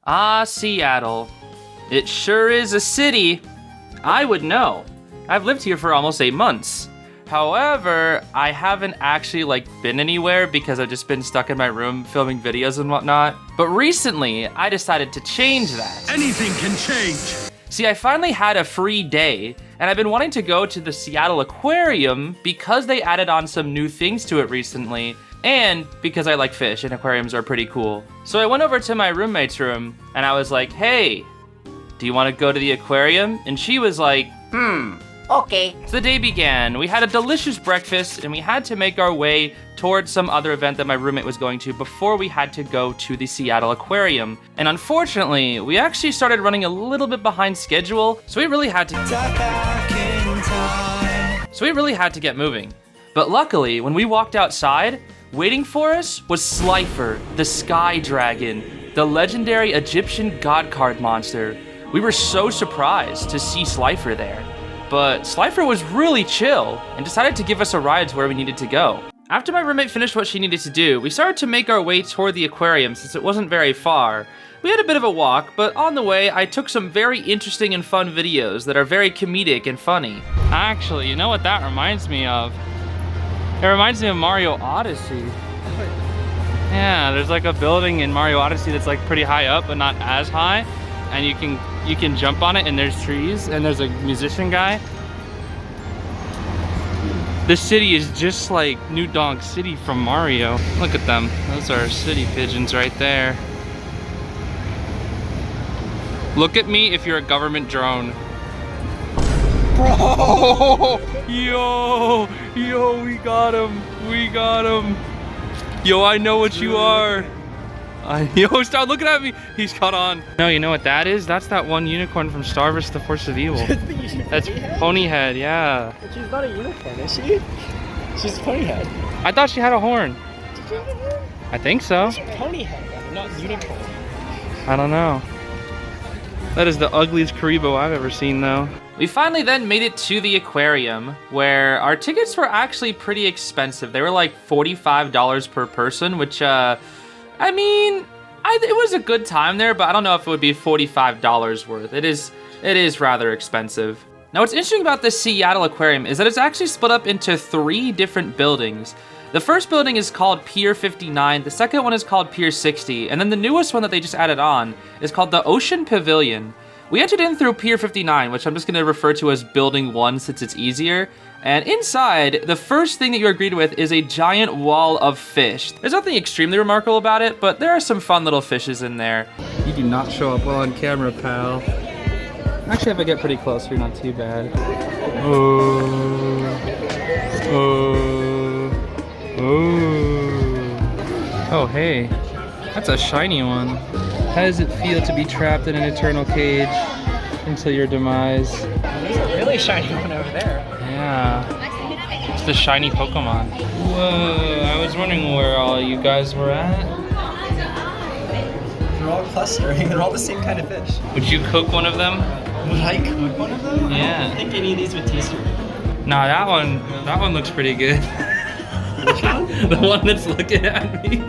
Ah, Seattle. It sure is a city. I would know. I've lived here for almost 8 months. However, I haven't actually been anywhere because I've just been stuck in my room filming videos and whatnot. But recently, I decided to change that. Anything can change. See, I finally had a free day, and I've been wanting to go to the Seattle Aquarium because they added on some new things to it recently, and because I like fish and aquariums are pretty cool. So I went over to my roommate's room, and I was like, hey, do you want to go to the aquarium? And she was like, Okay. So the day began. We had a delicious breakfast, and we had to make our way towards some other event that my roommate was going to before we had to go to the Seattle Aquarium. And unfortunately, we actually started running a little bit behind schedule, so we really had to get moving. But luckily, when we walked outside, waiting for us was Slifer, the Sky Dragon, the legendary Egyptian god card monster. We were so surprised to see Slifer there. But Slifer was really chill and decided to give us a ride to where we needed to go. After my roommate finished what she needed to do, we started to make our way toward the aquarium since it wasn't very far. We had a bit of a walk, but on the way, I took some very interesting and fun videos that are very comedic and funny. Actually, you know what that reminds me of? It reminds me of Mario Odyssey. Yeah, there's a building in Mario Odyssey that's pretty high up, but not as high. And you can jump on it, and there's trees, and there's a musician guy. This city is just like New Donk City from Mario. Look at them. Those are city pigeons right there. Look at me if you're a government drone. Bro! Yo, we got him. We got him. Yo, I know what you are. Yo, stop looking at me. He's caught on. No, you know what that is? That's that one unicorn from Star vs. The Force of Evil. That's Ponyhead, yeah. But she's not a unicorn, is she? She's Ponyhead. I thought she had a horn. Did you have a horn? I think so. She's Ponyhead, though, not unicorn. I don't know. That is the ugliest Karibo I've ever seen, though. We finally then made it to the aquarium, where our tickets were actually pretty expensive. They were $45 per person, which, I mean, it was a good time there, but I don't know if it would be $45 worth. It is rather expensive. Now, what's interesting about the Seattle Aquarium is that it's actually split up into 3 different buildings. The first building is called Pier 59, the second one is called Pier 60, and then the newest one that they just added on is called the Ocean Pavilion. We entered in through Pier 59, which I'm just going to refer to as Building 1 since it's easier. And inside, the first thing that you're greeted with is a giant wall of fish. There's nothing extremely remarkable about it, but there are some fun little fishes in there. You do not show up well on camera, pal. Actually, if I get pretty close, you're not too bad. Oh, hey. That's a shiny one. How does it feel to be trapped in an eternal cage until your demise? There's a really shiny one over there. Yeah. It's the shiny Pokemon. Whoa, I was wondering where all you guys were at. They're all clustering. They're all the same kind of fish. Would you cook one of them? Would I cook one of them? Yeah. I don't think any of these would taste good. Nah, that one looks pretty good. Which one? The one that's looking at me.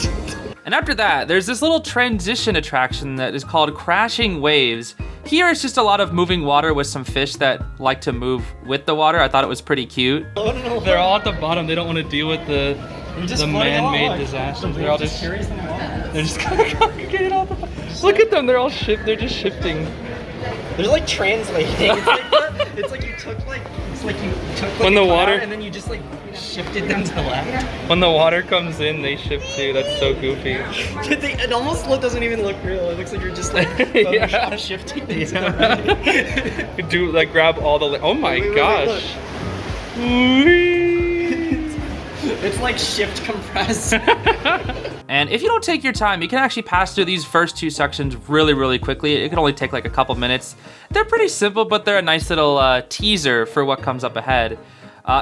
And after that, there's this little transition attraction that is called Crashing Waves. Here it's just a lot of moving water with some fish that like to move with the water. I thought it was pretty cute. They're all at the bottom. They don't want to deal with the man-made disasters. They're all just carries them along. They're just kind of congregated on the bottom. Look at them. They're all they're just shifting. They're translating. It's like you took when the water and then you just shifted them to the left. When the water comes in, they shift too. That's so goofy. It almost doesn't even look real. It looks like you're just yeah. shifting these. Do grab all the. Oh my gosh. It's like shift compress. And if you don't take your time, you can actually pass through these first 2 sections really, really quickly. It can only take a couple minutes. They're pretty simple, but they're a nice little teaser for what comes up ahead.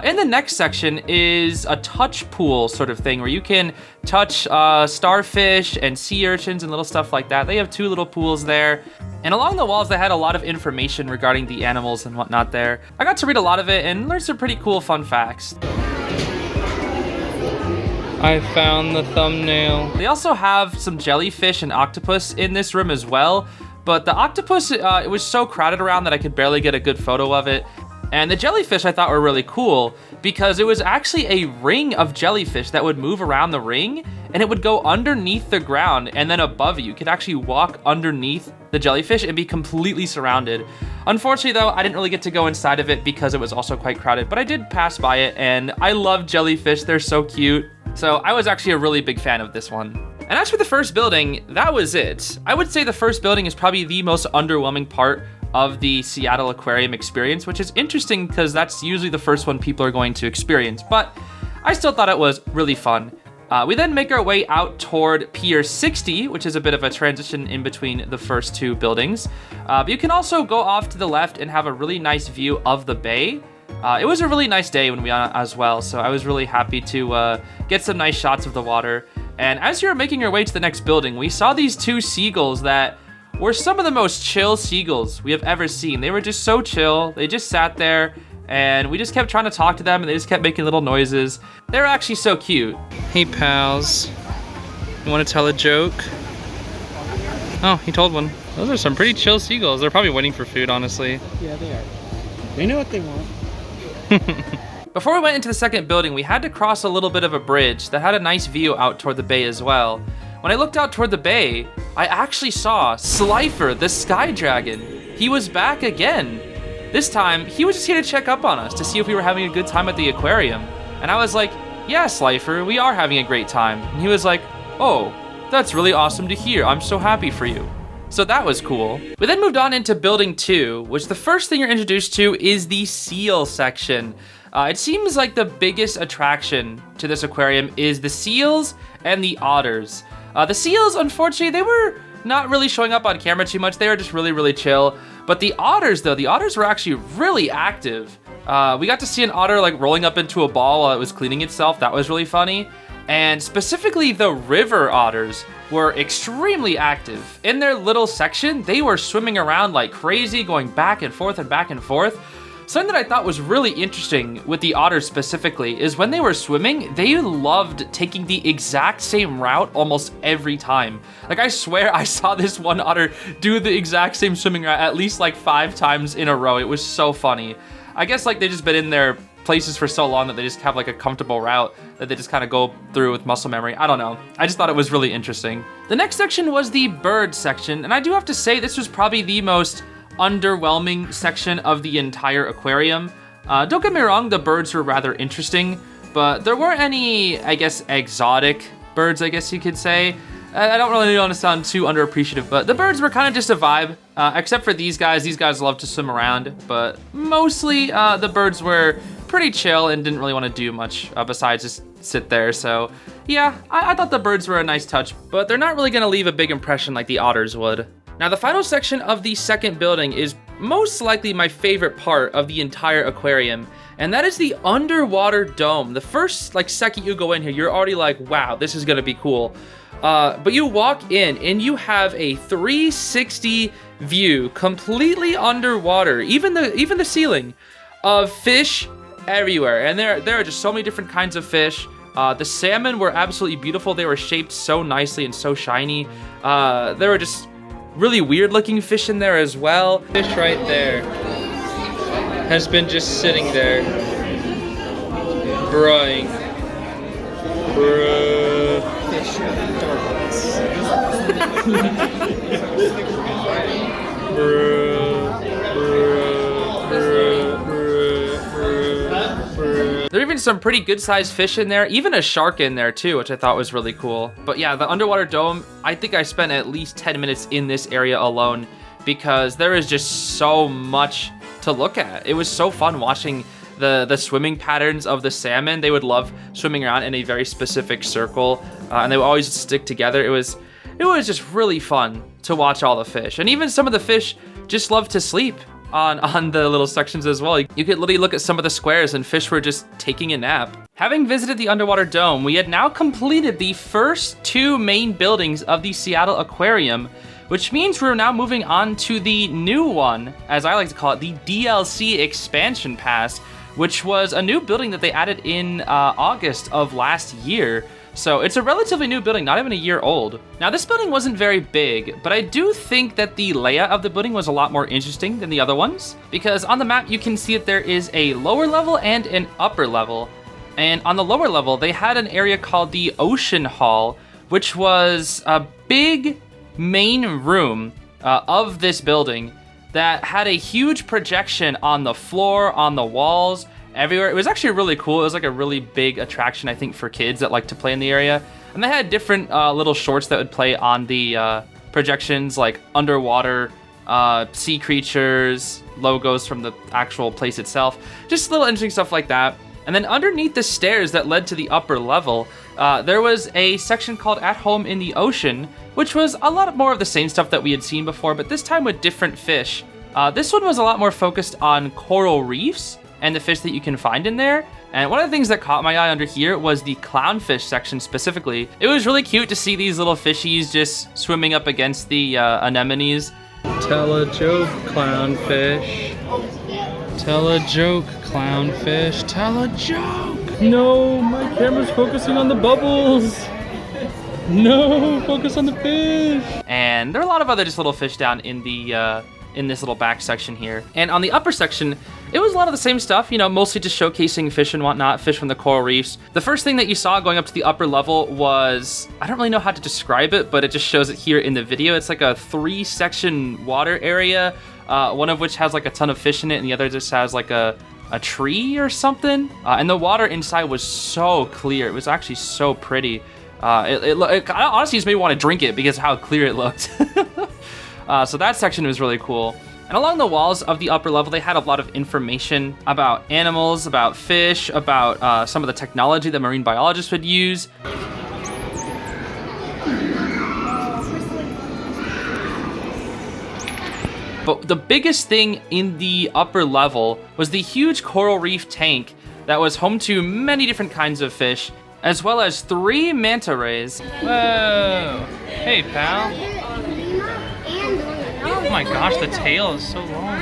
In the next section is a touch pool sort of thing where you can touch starfish and sea urchins and little stuff like that. They have 2 little pools there. And along the walls, they had a lot of information regarding the animals and whatnot there. I got to read a lot of it and learn some pretty cool fun facts. I found the thumbnail. They also have some jellyfish and octopus in this room as well, but the octopus, it was so crowded around that I could barely get a good photo of it. And the jellyfish I thought were really cool because it was actually a ring of jellyfish that would move around the ring and it would go underneath the ground and then above you. You could actually walk underneath the jellyfish and be completely surrounded. Unfortunately though, I didn't really get to go inside of it because it was also quite crowded, but I did pass by it and I love jellyfish, they're so cute. So I was actually a really big fan of this one. And as for the first building, that was it. I would say the first building is probably the most underwhelming part of the Seattle Aquarium experience, which is interesting because that's usually the first one people are going to experience, but I still thought it was really fun. We then make our way out toward Pier 60, which is a bit of a transition in between the first two buildings. But you can also go off to the left and have a really nice view of the bay. It was a really nice day when we went out as well, so I was really happy to get some nice shots of the water. And as you were making your way to the next building, we saw these two seagulls that were some of the most chill seagulls we have ever seen. They were just so chill. They just sat there and we just kept trying to talk to them and they just kept making little noises. They were actually so cute. Hey pals, you want to tell a joke? Oh, he told one. Those are some pretty chill seagulls. They're probably waiting for food, honestly. Yeah, they are. They know what they want. Before we went into the second building, we had to cross a little bit of a bridge that had a nice view out toward the bay as well. When I looked out toward the bay, I actually saw Slifer, the sky dragon. He was back again. This time, he was just here to check up on us to see if we were having a good time at the aquarium. And I was like, yeah, Slifer, we are having a great time. And he was like, oh, that's really awesome to hear. I'm so happy for you. So that was cool. We then moved on into building 2, which the first thing you're introduced to is the seal section. It seems like the biggest attraction to this aquarium is the seals and the otters. The seals, unfortunately, they were not really showing up on camera too much. They were just really, really chill. But the otters, though, the otters were actually really active. We got to see an otter like rolling up into a ball while it was cleaning itself. That was really funny. And specifically the river otters were extremely active. In their little section, they were swimming around like crazy, going back and forth and back and forth. Something that I thought was really interesting with the otters specifically is when they were swimming, they loved taking the exact same route almost every time. Like I swear I saw this one otter do the exact same swimming route at least like 5 times in a row. It was so funny. I guess like they just been in their places for so long that they just have like a comfortable route that they just kind of go through with muscle memory. I don't know. I just thought it was really interesting. The next section was the bird section, and I do have to say this was probably the most underwhelming section of the entire aquarium. Don't get me wrong, the birds were rather interesting, but there weren't any, I guess, exotic birds, I guess you could say. I don't really want to sound too underappreciative, but the birds were kind of just a vibe, except for these guys. These guys love to swim around, but mostly the birds were pretty chill and didn't really want to do much besides just sit there. So yeah, I thought the birds were a nice touch, but they're not really going to leave a big impression like the otters would. Now the final section of the second building is most likely my favorite part of the entire aquarium, and that is the underwater dome. The first second you go in here, you're already like, wow, this is gonna be cool. But you walk in and you have a 360 view completely underwater, even the ceiling, of fish everywhere. And there are just so many different kinds of fish. The salmon were absolutely beautiful. They were shaped so nicely and so shiny. There were just really weird looking fish in there as well. Fish right there has been just sitting there, broing. Fish darts. There are even some pretty good sized fish in there, even a shark in there too, which I thought was really cool. But yeah, the underwater dome, I think I spent at least 10 minutes in this area alone because there is just so much to look at. It was so fun watching the swimming patterns of the salmon. They would love swimming around in a very specific circle, and they would always stick together. It was just really fun to watch all the fish. And even some of the fish just love to sleep on the little sections as well. You could literally look at some of the squares and fish were just taking a nap. Having visited the underwater dome, we had now completed the first 2 main buildings of the Seattle Aquarium, which means we're now moving on to the new one, as I like to call it, the DLC expansion pass, which was a new building that they added in August of last year. So it's a relatively new building, not even a year old. Now this building wasn't very big, but I do think that the layout of the building was a lot more interesting than the other ones, because on the map you can see that there is a lower level and an upper level. And on the lower level, they had an area called the Ocean Hall, which was a big main room of this building that had a huge projection on the floor, on the walls, everywhere. It was actually really cool. It was like a really big attraction, I think, for kids that like to play in the area. And they had different little shorts that would play on the projections, like underwater sea creatures, logos from the actual place itself, just little interesting stuff like that. And then underneath the stairs that led to the upper level, there was a section called At Home in the Ocean, which was a lot more of the same stuff that we had seen before, but this time with different fish. This one was a lot more focused on coral reefs and the fish that you can find in there. And one of the things that caught my eye under here was the clownfish section specifically. It was really cute to see these little fishies just swimming up against the anemones. Tell a joke, clownfish. Tell a joke, clownfish. Tell a joke. No, my camera's focusing on the bubbles. No, focus on the fish. And there are a lot of other just little fish down in the in this little back section here. And on the upper section, it was a lot of the same stuff, you know, mostly just showcasing fish and whatnot, fish from the coral reefs. The first thing that you saw going up to the upper level was, I don't really know how to describe it, but it just shows it here in the video. It's like a 3-section water area, one of which has like a ton of fish in it, and the other just has like a tree or something. And the water inside was so clear. It was actually so pretty. It honestly just made me want to drink it because of how clear it looked. So that section was really cool. And along the walls of the upper level, they had a lot of information about animals, about fish, about some of the technology that marine biologists would use. But the biggest thing in the upper level was the huge coral reef tank that was home to many different kinds of fish, as well as 3 manta rays. Whoa! Hey, pal. Oh my gosh, the tail is so long.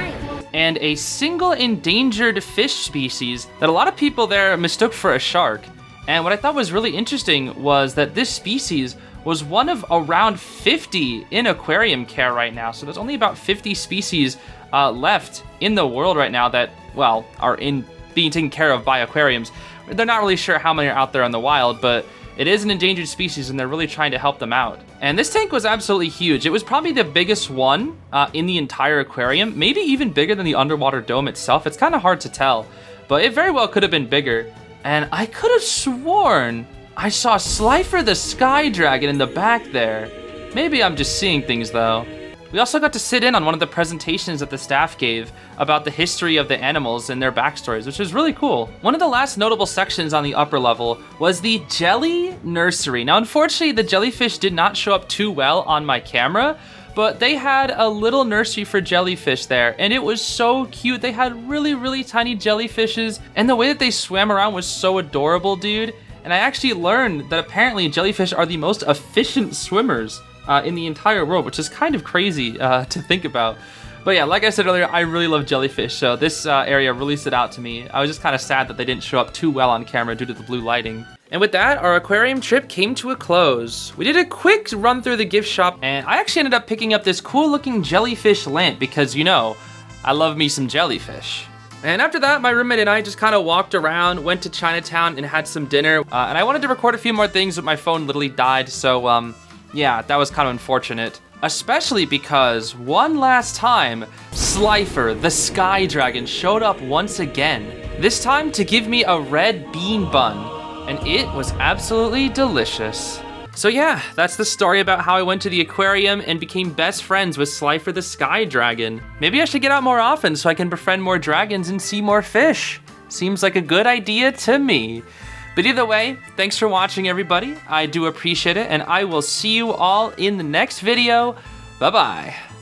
And a single endangered fish species that a lot of people there mistook for a shark. And what I thought was really interesting was that this species was one of around 50 in aquarium care right now. So there's only about 50 species left in the world right now that, well, are being taken care of by aquariums. They're not really sure how many are out there in the wild, but it is an endangered species and they're really trying to help them out. And this tank was absolutely huge. It was probably the biggest one in the entire aquarium, maybe even bigger than the underwater dome itself. It's kind of hard to tell, but it very well could have been bigger. And I could have sworn I saw Slifer the Sky Dragon in the back there. Maybe I'm just seeing things though. We also got to sit in on one of the presentations that the staff gave about the history of the animals and their backstories, which was really cool. One of the last notable sections on the upper level was the jelly nursery. Now, unfortunately, the jellyfish did not show up too well on my camera, but they had a little nursery for jellyfish there, and it was so cute. They had really, really tiny jellyfishes, and the way that they swam around was so adorable, dude. And I actually learned that apparently jellyfish are the most efficient swimmers in the entire world, which is kind of crazy to think about. But yeah, like I said earlier, I really love jellyfish, so this area really stood out to me. I was just kind of sad that they didn't show up too well on camera due to the blue lighting. And with that, our aquarium trip came to a close. We did a quick run through the gift shop, and I actually ended up picking up this cool looking jellyfish lamp because, you know, I love me some jellyfish. And after that, my roommate and I just kind of walked around, went to Chinatown and had some dinner. And I wanted to record a few more things, but my phone literally died, so yeah, that was kind of unfortunate. Especially because one last time, Slifer, the Sky Dragon, showed up once again. This time to give me a red bean bun, and it was absolutely delicious. So yeah, that's the story about how I went to the aquarium and became best friends with Slifer the Sky Dragon. Maybe I should get out more often so I can befriend more dragons and see more fish. Seems like a good idea to me. But either way, thanks for watching, everybody. I do appreciate it, and I will see you all in the next video. Bye-bye.